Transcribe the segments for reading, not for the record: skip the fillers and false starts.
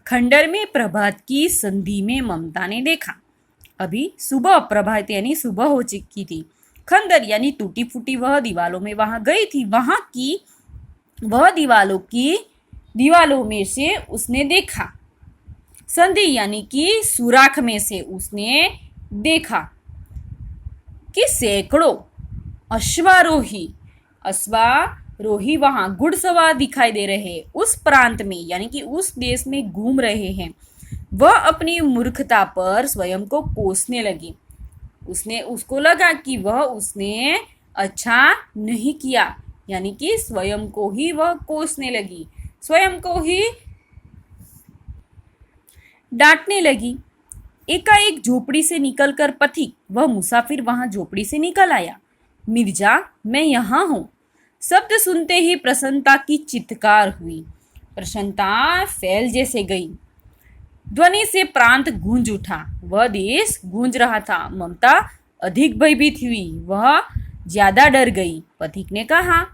खंडर में प्रभात की संधि में ममता ने देखा। अभी सुबह, प्रभात यानी सुबह हो चुकी थी। खंडर यानी टूटी फूटी वह दीवारों में वहां गई थी। वहां की वह दीवालों में से उसने देखा। संधि यानी कि सुराख में से उसने देखा कि सैकड़ों अश्वारोही वहां घुड़सवार दिखाई दे रहे हैं। उस प्रांत में यानी कि उस देश में घूम रहे हैं। वह अपनी मूर्खता पर स्वयं को कोसने लगी। उसको लगा कि उसने अच्छा नहीं किया, यानी कि स्वयं को ही वह कोसने लगी, स्वयं को ही डांटने लगी। एकाएक झोपड़ी से निकलकर पथिक, वह मुसाफिर वहां झोपड़ी से निकल आया। मिर्जा, मैं यहाँ हूँ। शब्द सुनते ही प्रसन्नता की चित्कार हुई। प्रसन्नता फैल जैसे गई। ध्वनि से प्रांत गूंज उठा। वह देश गूंज रहा था। ममता अधिक भयभीत हुई। वह ज्यादा डर गई। पथिक ने कहा,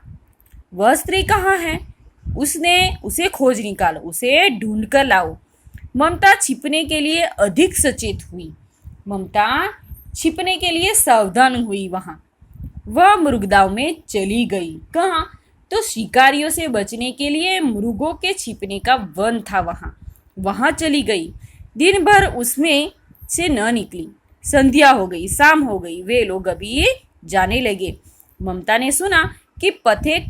वह स्त्री कहाँ है? उसे खोज निकालो, उसे ढूंढ कर लाओ। ममता छिपने के लिए अधिक सचेत हुई। ममता छिपने के लिए सावधान हुई। वह मृगदाव में चली गई। कहाँ? तो शिकारियों से बचने के लिए मृगों के छिपने का वन था वहां चली गई। दिन भर उसमें से न निकली। संध्या हो गई, शाम हो गई। वे लोग अभी जाने लगे। ममता ने सुना कि पथिक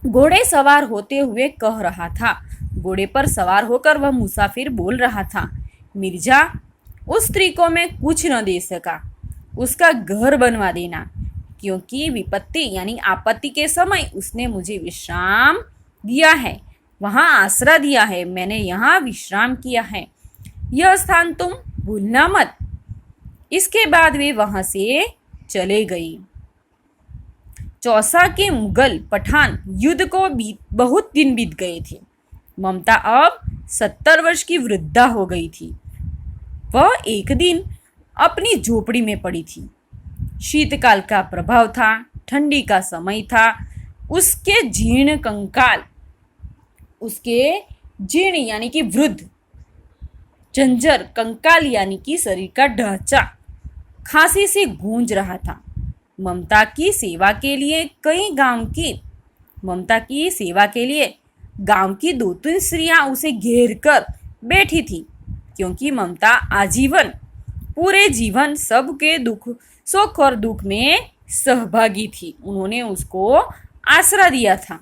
घोड़े सवार होते हुए कह रहा था। घोड़े पर सवार होकर वह मुसाफिर बोल रहा था, मिर्जा, उस स्त्री को मैं कुछ न दे सका। उसका घर बनवा देना, क्योंकि विपत्ति यानी आपत्ति के समय उसने मुझे विश्राम दिया है, वहां आसरा दिया है। मैंने यहाँ विश्राम किया है। यह स्थान तुम भूलना मत। इसके बाद वे वहां से चले गई। चौसा के मुगल पठान युद्ध को बहुत दिन बीत गए थे। ममता अब 70 वर्ष की वृद्धा हो गई थी। वह एक दिन अपनी झोपड़ी में पड़ी थी। शीतकाल का प्रभाव था, ठंडी का समय था। उसके जीर्ण यानी कि वृद्ध, जंजर कंकाल यानी कि शरीर का ढांचा खांसी से गूंज रहा था। ममता की सेवा के लिए गांव की 2-3 स्त्रियां उसे घेर कर बैठी थी, क्योंकि ममता पूरे जीवन सबके सुख और दुख में सहभागी थी। उन्होंने उसको आसरा दिया था।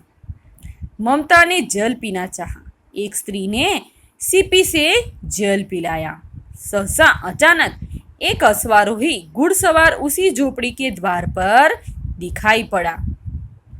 ममता ने जल पीना चाहा। एक स्त्री ने सीपी से जल पिलाया। सहसा अचानक एक अश्वारोही घुड़सवार उसी झोपड़ी के द्वार पर दिखाई पड़ा।